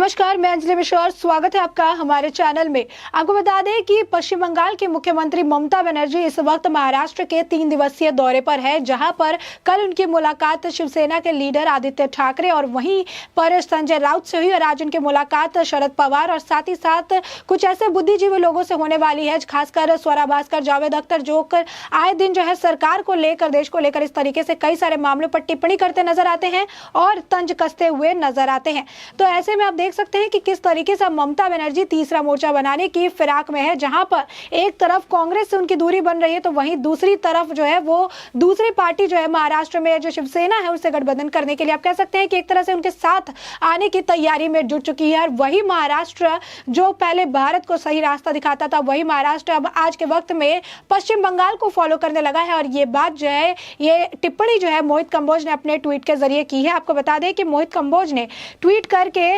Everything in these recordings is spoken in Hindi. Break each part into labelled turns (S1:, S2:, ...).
S1: नमस्कार, मैं अंजलि मिश्रा और स्वागत है आपका हमारे चैनल में। आपको बता दें कि पश्चिम बंगाल की मुख्यमंत्री ममता बनर्जी इस वक्त महाराष्ट्र के 3 दिवसीय दौरे पर है, जहां पर कल उनकी मुलाकात शिवसेना के लीडर आदित्य ठाकरे और वहीं पर संजय राउत से हुई और आज उनकी मुलाकात शरद पवार और साथ ही साथ कुछ ऐसे बुद्धिजीवी लोगों से होने वाली है, खासकर स्वरा भास्कर, जावेद अख्तर, जो आए दिन जो है सरकार को लेकर, देश को लेकर इस तरीके से कई सारे मामलों पर टिप्पणी करते नजर आते हैं और तंज कसते हुए नजर आते हैं। तो ऐसे में आप देख सकते हैं कि किस तरीके से ममता बनर्जी तीसरा मोर्चा बनाने की फिराक में है, जहां पर एक तरफ कांग्रेस से उनकी दूरी बन रही है तो वहीं दूसरी तरफ जो है वो दूसरी पार्टी जो है महाराष्ट्र में जो शिवसेना है उससे गठबंधन करने के लिए आप कह सकते हैं कि एक तरह से उनके साथ आने की तैयारी में जुट चुकी है। और वही महाराष्ट्र जो पहले भारत को सही रास्ता दिखाता था, वही महाराष्ट्र अब आज के वक्त में पश्चिम बंगाल को फॉलो करने लगा है। और ये बात जो है, ये टिप्पणी जो है मोहित कंबोज ने अपने ट्वीट के जरिए की है। आपको बता दें कि मोहित कंबोज ने ट्वीट करके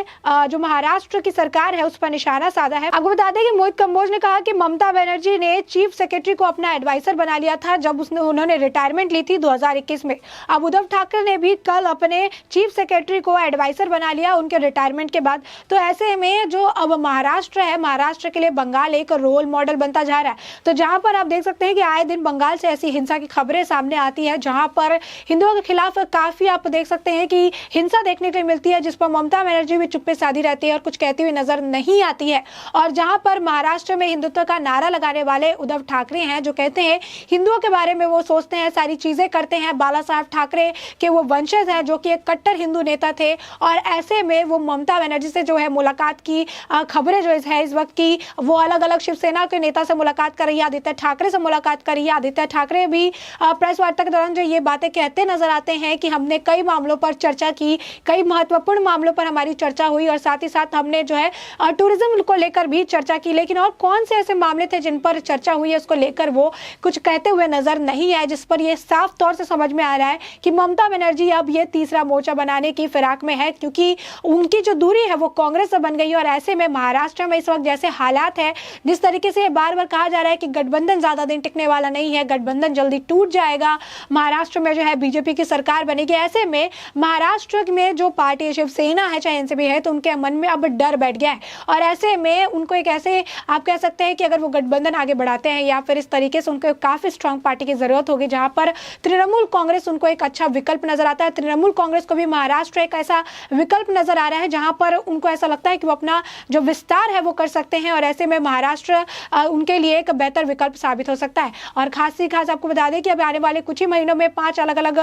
S1: जो महाराष्ट्र की सरकार है उस पर निशाना साधा है। आपको बता दें कि मोहित कंबोज ने कहा कि ममता बनर्जी ने चीफ सेक्रेटरी को अपना एडवाइजर बना लिया था जब उन्होंने रिटायरमेंट ली थी 2021 में। अब उद्धव ठाकरे ने भी कल अपने चीफ सेक्रेटरी को एडवाइजर बना लिया उनके रिटायरमेंट के बाद। तो ऐसे में जो अब महाराष्ट्र है, महाराष्ट्र के लिए बंगाल एक रोल मॉडल बनता जा रहा है। तो जहां पर आप देख सकते हैं कि आए दिन बंगाल से ऐसी हिंसा की खबरें सामने आती है, जहां पर हिंदुओं के खिलाफ काफी आप देख सकते हैं कि हिंसा देखने को मिलती है, जिस पर ममता बनर्जी भी चुप्पे साधी रहती है और कुछ कहती हुई नजर नहीं आती है। और जहां पर महाराष्ट्र में हिंदुत्व का नारा लगाने वाले उद्धव ठाकरे हैं, जो कहते हैं हिंदुओं के बारे में वो सोचते हैं, सारी चीजें करते हैं, बाला साहब ठाकरे के वो वंशज हैं जो कि एक कट्टर हिंदू नेता थे। और ऐसे में वो ममता बनर्जी से जो है मुलाकात की खबरें जो है इस वक्त की, वो अलग अलग शिवसेना के नेता से मुलाकात कर रही है, आदित्य ठाकरे से मुलाकात कर रही है। आदित्य ठाकरे भी प्रेस वार्ता के दौरान जो ये बातें कहते नजर आते हैं कि हमने कई मामलों पर चर्चा की, कई महत्वपूर्ण मामलों पर हमारी चर्चा हुई और साथ ही साथ हमने जो है टूरिज्म को लेकर भी चर्चा की। लेकिन और कौन से ऐसे मामले थे जिन पर चर्चा हुई है उसको लेकर वो कुछ कहते हुए नजर नहीं आए, जिस पर ये साफ तौर से समझ में आ रहा है कि ममता बनर्जी अब ये तीसरा मोर्चा बनाने की फिराक में है, क्योंकि उनकी जो दूरी है वो कांग्रेस से बन गई है। और ऐसे में महाराष्ट्र में इस वक्त जैसे हालात है, जिस तरीके से बार बार कहा जा रहा है कि गठबंधन ज्यादा दिन टिकने वाला नहीं है, गठबंधन जल्दी टूट जाएगा, महाराष्ट्र में जो है बीजेपी की सरकार बनेगी। ऐसे में महाराष्ट्र में जो पार्टी शिवसेना है, चाहे एनसीपी है, तो उनके मन में अब डर बैठ गया है। और ऐसे में उनको एक ऐसे आप कह सकते हैं कि अगर वो गठबंधन आगे बढ़ाते हैं या फिर इस तरीके से उनको काफी स्ट्रांग पार्टी की जरूरत होगी, जहां पर तृणमूल कांग्रेस उनको एक अच्छा विकल्प नजर आता है। तृणमूल कांग्रेस को भी महाराष्ट्र एक ऐसा विकल्प नजर आ रहा है जहां पर उनको ऐसा लगता है कि वो अपना जो विस्तार है वो कर सकते हैं। और ऐसे में महाराष्ट्र उनके लिए एक बेहतर विकल्प साबित हो सकता है। और खास आपको बता दें कि अब आने वाले कुछ ही महीनों में 5 अलग अलग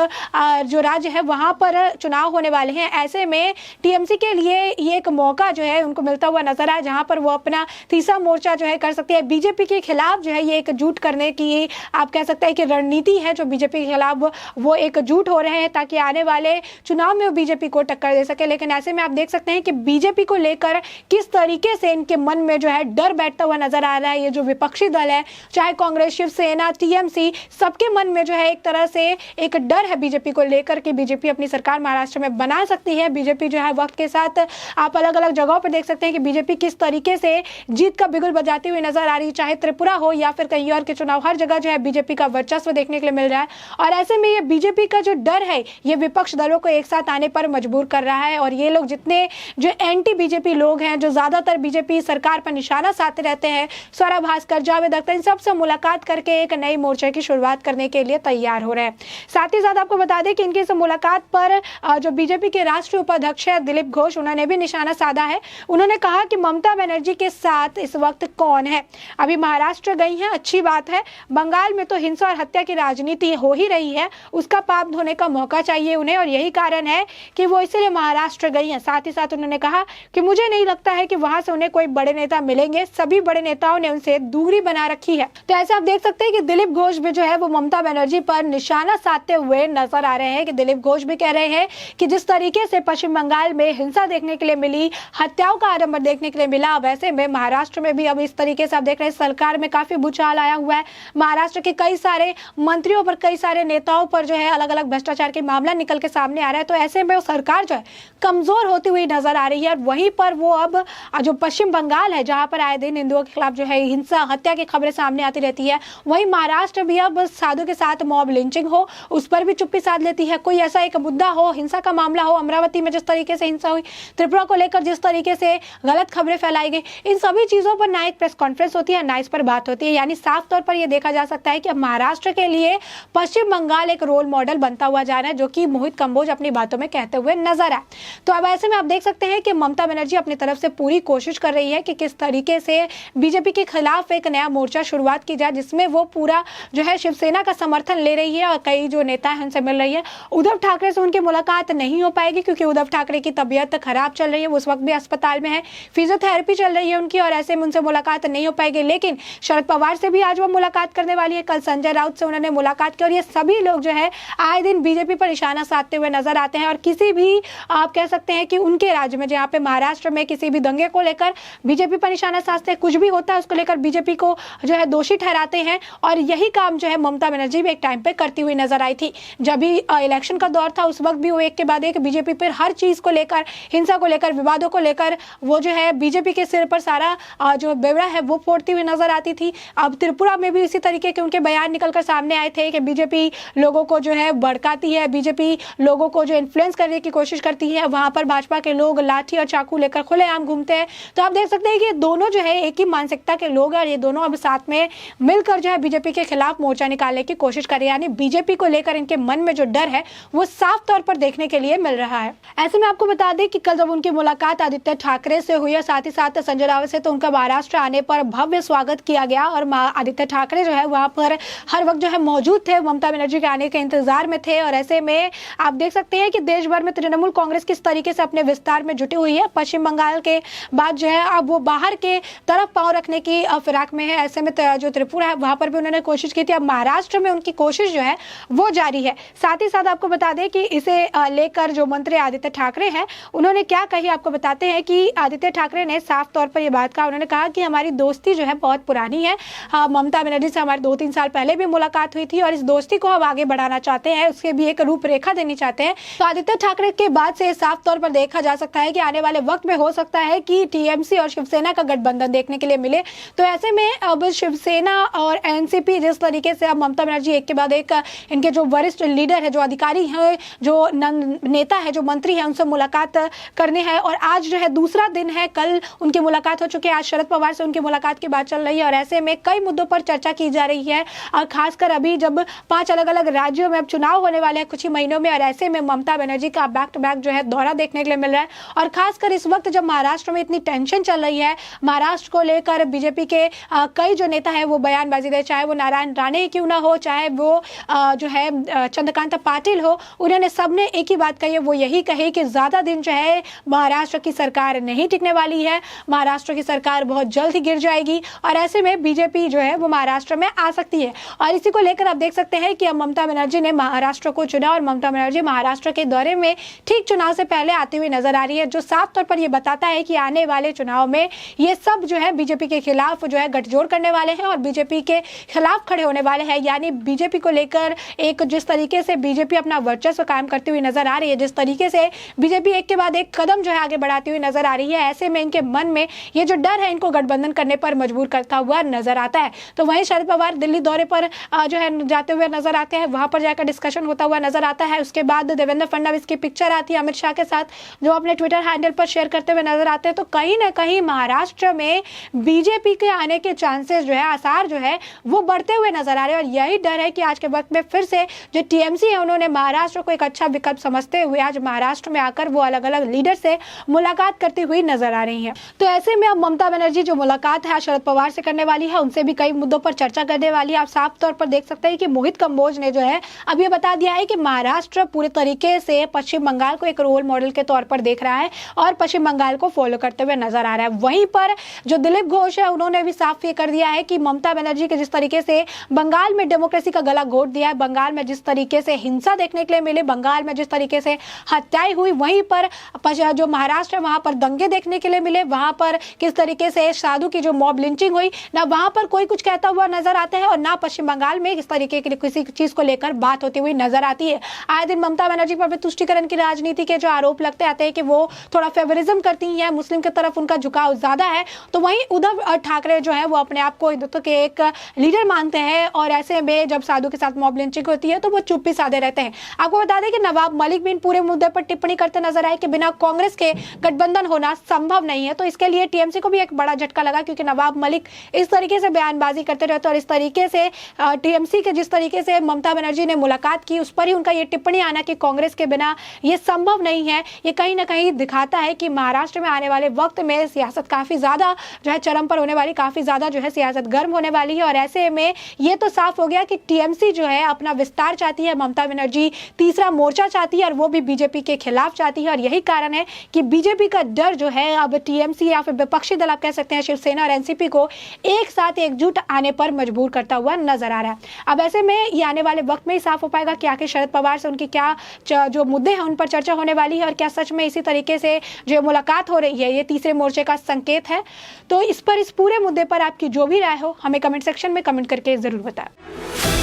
S1: जो राज्य है वहां पर चुनाव होने वाले हैं। ऐसे में टीएमसी के लिए ये एक मौका जो है उनको मिलता हुआ नजर आया, जहां पर वो अपना तीसरा मोर्चा जो है कर सकती है। बीजेपी के खिलाफ जो है ये एकजुट करने की आप कह सकते हैं कि रणनीति है, जो बीजेपी के खिलाफ वो एकजुट हो रहे हैं ताकि आने वाले चुनाव में वो बीजेपी को टक्कर दे सके। लेकिन ऐसे में आप देख सकते हैं कि बीजेपी को लेकर किस तरीके से इनके मन में जो है डर बैठता हुआ नजर आ रहा है। ये जो विपक्षी दल है, चाहे कांग्रेस, शिवसेना, टीएमसी, सबके मन में जो है एक तरह से एक डर है बीजेपी को लेकर कि बीजेपी अपनी सरकार महाराष्ट्र में बना सकती है। बीजेपी जो है वक्त के साथ आप अलग अलग जगहों पर देख सकते हैं कि बीजेपी किस तरीके से जीत का बिगुल बजाती हुई नजर आ रही है, चाहे त्रिपुरा हो या फिर कहीं और के चुनाव, हर जगह जो है बीजेपी का वर्चस्व देखने के लिए मिल रहा है। और ऐसे में ये बीजेपी का जो डर है ये विपक्ष दलों को एक साथ आने पर मजबूर कर रहा है। और ये लोग जितने जो एंटी बीजेपी लोग हैं, जो ज्यादातर बीजेपी सरकार पर निशाना साधते रहते हैं, स्वरा भास्कर, जावेद अख्तर, इन सबसे मुलाकात करके एक नई मोर्चे की शुरुआत करने के लिए तैयार हो रहे हैं। साथ ही साथ आपको बता दें कि इनकी इस मुलाकात पर जो बीजेपी के राष्ट्रीय उपाध्यक्ष है दिलीप घोष, उन्होंने भी निशाना साधा है। उन्होंने कहा कि ममता बनर्जी के साथ इस वक्त कौन है। अभी महाराष्ट्र गई हैं, अच्छी बात है, बंगाल में तो हिंसा और हत्या की राजनीति हो ही रही है, उसका पाप धोने का मौका चाहिए उन्हें और यही कारण है कि वो इसलिए महाराष्ट्र गई हैं। साथ ही साथ उन्होंने कहा कि मुझे नहीं लगता है कि वहां से उन्हें कोई बड़े नेता मिलेंगे, सभी बड़े नेताओं ने उनसे दूरी बना रखी है। तो ऐसे आप देख सकते हैं कि दिलीप घोष भी जो है वो ममता बनर्जी पर निशाना साधते हुए नजर आ रहे हैं। कि दिलीप घोष भी कह रहे हैं कि जिस तरीके से पश्चिम बंगाल में हिंसा देखने के लिए मिली, हत्याओं का आडंबर देखने के लिए मिला, वैसे में महाराष्ट्र में भी अब इस तरीके से आप देख रहे हैं सरकार में काफी भूचाल आया हुआ है। महाराष्ट्र के कई सारे मंत्रियों पर, कई सारे नेताओं पर जो है अलग अलग भ्रष्टाचार के मामला निकल के सामने आ रहा है। तो ऐसे में वो सरकार जो है कमजोर होती हुई नजर आ रही है। और वहीं पर वो अब जो पश्चिम बंगाल है, जहां पर आए दिन हिंदुओं के खिलाफ जो है हिंसा, हत्या की खबरें सामने आती रहती है, वहीं महाराष्ट्र भी अब साधु के साथ मॉब लिंचिंग हो उस पर भी चुप्पी साध लेती है। कोई ऐसा एक मुद्दा हो, हिंसा का मामला हो, अमरावती में जिस तरीके से हिंसा हुई, त्रिपुरा को को लेकर जिस तरीके से गलत खबरें फैलाई गई, इन सभी चीजों पर ना एक प्रेस कॉन्फ्रेंस होती है ना इस पर बात होती है। यानी साफ तौर पर यह देखा जा सकता है कि अब महाराष्ट्र के लिए पश्चिम बंगाल एक रोल मॉडल बनता हुआ जा रहा है, जो कि मोहित कंबोज अपनी बातों में कहते हुए नजर आए। तो अब ऐसे में आप देख सकते हैं कि ममता बनर्जी अपनी तरफ से पूरी कोशिश कर रही है कि किस तरीके से बीजेपी के खिलाफ एक नया मोर्चा शुरुआत की जाए, जिसमें वो पूरा जो है शिवसेना का समर्थन ले रही है और कई जो नेता हैं उनसे मिल रही है। उद्धव ठाकरे से उनकी मुलाकात नहीं हो पाएगी क्योंकि उद्धव ठाकरे की तबीयत खराब चल रही है, उस वक्त भी अस्पताल में है, फिजियोथेरेपी चल रही है उनकी, और ऐसे में उनसे मुलाकात नहीं हो पाएगी। लेकिन शरद पवार से भी आज वो मुलाकात करने वाली है, कल संजय राउत से उन्होंने मुलाकात की, और ये सभी लोग जो है आए दिन बीजेपी पर निशाना साधते हुए नजर आते हैं। और किसी भी आप कह सकते हैं कि उनके राज्य में, जहाँ पे महाराष्ट्र में किसी भी दंगे को लेकर बीजेपी पर निशाना साधते हैं, कुछ भी होता है उसको लेकर बीजेपी को जो है दोषी ठहराते हैं। और यही काम जो है ममता बनर्जी भी एक टाइम पे करती हुई नजर आई थी। जब भी इलेक्शन का दौर था उस वक्त भी वो एक के बाद एक बीजेपी पर हर चीज को लेकर, हिंसा को लेकर, विवादों को लेकर वो जो है बीजेपी के सिर पर सारा जो बेवड़ा है वो फोड़ती हुई नजर आती थी। अब त्रिपुरा में भी इसी तरीके के उनके बयान निकलकर सामने आए थे कि बीजेपी लोगों को जो है भड़काती है, बीजेपी लोगों को जो इन्फ्लुएंस करने की कोशिश करती है, वहां पर भाजपा के लोग लाठी और चाकू लेकर खुलेआम घूमते हैं। तो आप देख सकते हैं कि दोनों जो है एक ही मानसिकता के लोग हैं और ये दोनों अब साथ में मिलकर जो है बीजेपी के खिलाफ मोर्चा निकालने की कोशिश कर रहे हैं। यानी बीजेपी को लेकर इनके मन में जो डर है वो साफ तौर पर देखने के लिए मिल रहा है। ऐसे में आपको बता दें कि कल जब उनकी मुलाकात आदित्य ठाकरे से हुई और साथ ही साथ संजय राउत से, तो उनका महाराष्ट्र आने पर भव्य स्वागत किया गया और आदित्य ठाकरे जो है वहां पर हर वक्त जो है मौजूद थे, ममता बनर्जी के आने के इंतजार में थे। और ऐसे में आप देख सकते हैं कि देश भर में तृणमूल कांग्रेस किस तरीके से अपने विस्तार में जुटी हुई है। पश्चिम बंगाल के बाद जो है अब वो बाहर के तरफ पांव रखने की फिराक में है। ऐसे में जो त्रिपुरा है वहां पर भी उन्होंने कोशिश की थी, अब महाराष्ट्र में उनकी कोशिश जो है वो जारी है। साथ ही साथ आपको बता दें कि इसे लेकर जो मंत्री आदित्य ठाकरे हैं उन्होंने क्या कही, आपको बताते हैं कि आदित्य ठाकरे ने साफ तौर पर यह बात कहा। उन्होंने कहा कि हमारी दोस्ती जो है बहुत पुरानी है, ममता बनर्जी से हमारी 2-3 साल पहले भी मुलाकात हुई थी और इस दोस्ती को हम आगे बढ़ाना चाहते हैं, उसके भी एक रूपरेखा देनी चाहते हैं। तो आदित्य ठाकरे के बाद से साफ तौर पर देखा जा सकता है कि आने वाले वक्त में हो सकता है कि टीएमसी और शिवसेना का गठबंधन देखने के लिए मिले। तो ऐसे में अब शिवसेना और एनसीपी जिस तरीके से अब ममता बनर्जी एक के बाद एक इनके जो वरिष्ठ लीडर है, जो अधिकारी है, जो नेता है, जो मंत्री है, उनसे मुलाकात करने हैं। और आज जो है दूसरा दिन है, कल उनकी मुलाकात हो चुकी है, आज शरद पवार से उनकी मुलाकात की बात चल रही है और ऐसे में कई मुद्दों पर चर्चा की जा रही है। और खासकर अभी जब 5 अलग अलग राज्यों में अब चुनाव होने वाले हैं कुछ ही महीनों में, और ऐसे में ममता बनर्जी का बैक टू बैक जो है दौरा देखने के लिए मिल रहा है। और खासकर इस वक्त जब महाराष्ट्र में इतनी टेंशन चल रही है, महाराष्ट्र को लेकर बीजेपी के कई जो नेता है वो बयानबाजी दे, चाहे वो नारायण राणे क्यों ना हो, चाहे वो जो है चंद्रकांत पाटिल हो, उन्होंने सबने एक ही बात कही है, वो यही कही कि ज्यादा दिन जो है महाराष्ट्र की सरकार नहीं टिकने वाली है, महाराष्ट्र की सरकार बहुत जल्द ही गिर जाएगी और ऐसे में बीजेपी जो है वो महाराष्ट्र में आ सकती है। और इसी को लेकर आप देख सकते हैं कि अब ममता बनर्जी ने महाराष्ट्र को चुना और ममता बनर्जी महाराष्ट्र के दौरे में ठीक चुनाव से पहले आती हुई नजर आ रही है, जो साफ तौर पर यह बताता है कि आने वाले चुनाव में ये सब जो है बीजेपी के खिलाफ जो है गठजोड़ करने वाले हैं और बीजेपी के खिलाफ खड़े होने वाले हैं। यानी बीजेपी को लेकर एक जिस तरीके से बीजेपी अपना वर्चस्व कायम करती हुई नजर आ रही है, जिस तरीके से बीजेपी एक के बाद एक कदम जो है आगे बढ़ाती हुई नजर आ रही है, ऐसे में इनके मन में ये जो डर है इनको गठबंधन करने पर मजबूर करता हुआ नजर आता है। तो वहीं शरद पवार दिल्ली दौरे पर जो है जाते हुए नजर आते हैं, वहां पर जाकर डिस्कशन होता हुआ नजर आता है। उसके बाद देवेंद्र फडणवीस की पिक्चर आती है अमित शाह के साथ, जो अपने ट्विटर हैंडल पर शेयर करते हुए नजर आते हैं। तो कहीं ना कहीं महाराष्ट्र में बीजेपी के आने के चांसेस जो है, आसार जो है वो बढ़ते हुए नजर आ रहे हैं और यही डर है कि आज के वक्त में फिर से जो टीएमसी है उन्होंने महाराष्ट्र को एक अच्छा विकल्प समझते हुए आज महाराष्ट्र में आकर वो अलग अलग लीडर से मुलाकात करती हुई नजर आ रही है। तो ऐसे में अब ममता बनर्जी जो मुलाकात है शरद पवार से करने वाली है, उनसे भी कई मुद्दों पर चर्चा करने वाली है। आप साफ तौर पर देख सकते हैं कि मोहित कंबोज ने जो है अब ये बता दिया है कि महाराष्ट्र पूरे तरीके से पश्चिम बंगाल को एक रोल मॉडल के तौर पर देख रहा है और पश्चिम बंगाल को फॉलो करते हुए नजर आ रहा है। वहीं पर जो दिलीप घोष है उन्होंने भी साफ ये कर दिया है कि ममता बनर्जी के जिस तरीके से बंगाल में डेमोक्रेसी का गला घोट दिया है, बंगाल में जिस तरीके से हिंसा देखने के लिए मिले, बंगाल में जिस तरीके से हत्याएं हुई, वहीं पर जो महाराष्ट्र है वहां पर दंगे देखने के लिए मिले, वहां पर किस तरीके से साधु की जो मॉब लिंचिंग हुई, ना वहां पर कोई कुछ कहता हुआ नजर आता है और ना पश्चिम बंगाल में इस तरीके की किसी चीज को लेकर बात होती हुई नजर आती है। आए दिन ममता बनर्जी पर तुष्टिकरण की राजनीति के जो आरोप लगते आते हैं कि वो थोड़ा फेवरिज्म करती है, मुस्लिम की तरफ उनका झुकाव ज्यादा है। तो वहीं उद्धव ठाकरे जो है वो अपने आप को हिंदुत्व के एक लीडर मानते हैं और ऐसे में जब साधु के साथ मॉब लिंचिंग होती है तो वो चुप्पी साधे रहते हैं। आपको बता दें कि नवाब मलिक भी इन पूरे मुद्दे पर टिप्पणी करते नजर आए कि बिना कांग्रेस के गठबंधन होना संभव नहीं है। तो इसके लिए टीएमसी को भी एक बड़ा झटका लगा, क्योंकि नवाब मलिक इस तरीके से बयानबाजी करते रहते और इस तरीके से टीएमसी के जिस तरीके से ममता बनर्जी ने मुलाकात की उस पर ही उनका ये टिप्पणी आना कि कांग्रेस के बिना ये संभव नहीं है, ये कहीं ना कहीं दिखाता है कि महाराष्ट्र में आने वाले वक्त में सियासत काफी ज्यादा जो है चरम पर होने वाली, काफी ज्यादा जो है सियासत गर्म होने वाली है। और ऐसे में ये तो साफ हो गया कि टीएमसी जो है अपना विस्तार चाहती है, ममता बनर्जी तीसरा मोर्चा चाहती है और वो भी बीजेपी के खिलाफ चाहती है। और यही कारण है कि बीजेपी का डर जो है अब टीएमसी या फिर विपक्षी दल आप कह सकते हैं शिवसेना और एनसीपी को एक साथ एकजुट आने पर मजबूर करता हुआ नजर आ रहा है। अब ऐसे में ये आने वाले वक्त में ही साफ हो पाएगा कि आखिर शरद पवार से उनकी क्या जो मुद्दे हैं उन पर चर्चा होने वाली है और क्या सच में इसी तरीके से जो मुलाकात हो रही है ये तीसरे मोर्चे का संकेत है। तो इस पूरे मुद्दे पर आपकी जो भी राय हो हमें कमेंट सेक्शन में कमेंट करके जरूर बताएं।